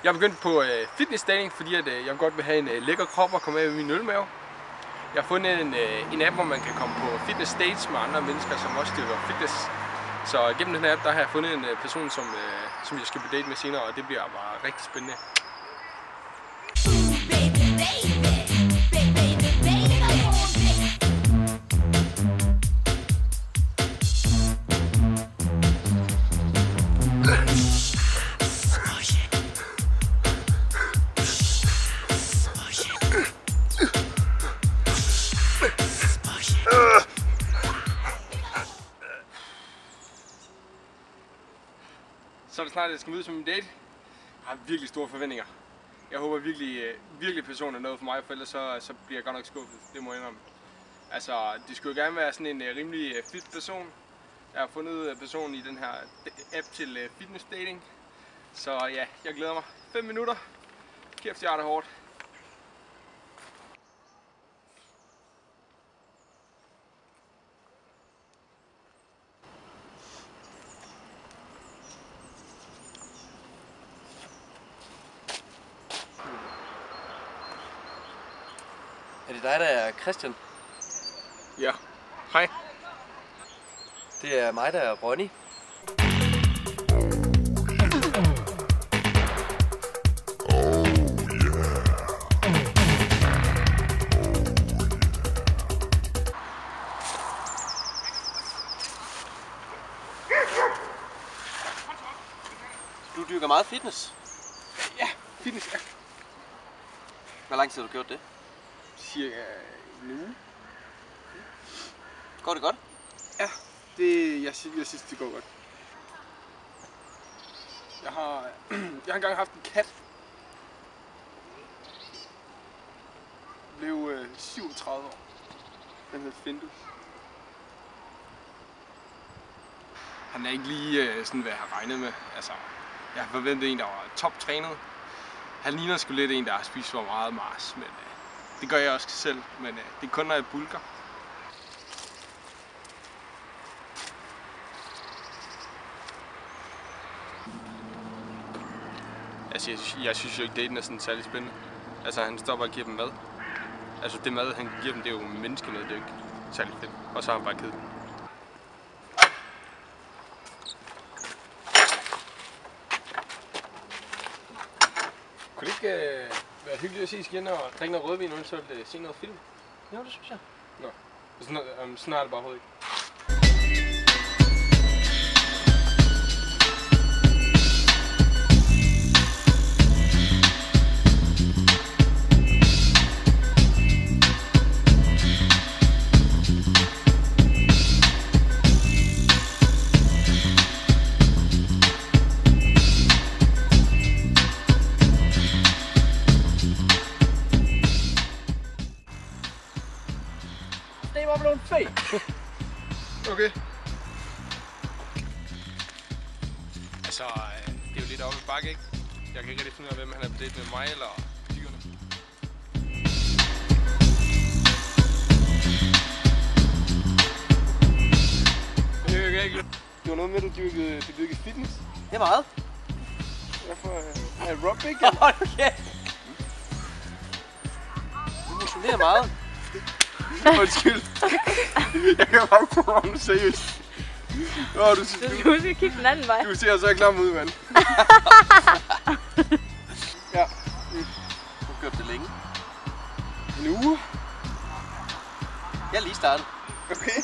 Jeg er begyndt på fitness dating, fordi at, jeg godt vil have en lækker krop og komme af med min ølmave. Jeg har fundet en app, hvor man kan komme på fitness dates med andre mennesker, som også styrker fitness. Så gennem den her app, der har jeg fundet en person, som jeg skal på date med senere, og det bliver bare rigtig spændende. Så er det snart, at jeg skal mødes med min date. Jeg har virkelig store forventninger. Jeg håber virkelig personen er noget for mig, for ellers så bliver jeg godt nok skuffet. Det må jeg indrømme. Altså, det skulle jo gerne være sådan en rimelig fit person. Jeg har fundet personen i den her app til fitness dating. Så ja, jeg glæder mig. 5 minutter. Kæft, jeg har det hårdt. Er det dig, der er Christian? Ja. Hej. Det er mig, der er Ronny. Du dyrker meget fitness. Ja, fitness, ja. Hvor lang tid har du gjort det? Cirka en uge. Går det godt? Ja, jeg synes, det går godt. Jeg har engang haft en kat. Blev 37 år. Den hed Findus. Han er ikke lige sådan, hvad jeg har regnet med. Altså, jeg har forventet en, der var toptrænet. Han ligner sgu lidt en, der har spist for meget Mars, men det gør jeg også selv. Men det er kun, når jeg bulker. Altså, jeg synes jo ikke, daten er sådan særlig spændende. Altså, han stopper og giver dem mad. Altså, det mad, han giver dem, det er jo menneskemad, det er jo ikke særlig fedt. Og så har han bare kedet. Kunne det ikke være hyggeligt at ses igen og drikke noget rødvin og eventuelt se noget film? Jo, det synes jeg. Nå, sådan er det bare overhovedet ikke. Det var blevet fedt. Okay. Altså, det er jo lidt op ad bakke, ikke? Jeg kan ikke rigtig finde ud af, hvem han er på date med mig eller dyrene. Jeg kan ikke. Det var noget med, at du dyrkede fitness. Det er meget. Hvorfor aerobic? Okay. Du motionerer meget. Undskyld. Jeg kan bare ikke få ham seriøst. Du skal huske at kigge den anden vej. Du ser så klam ud, mand. Ja. Du har gjort det længe. En uge? Jeg er lige startet. Okay.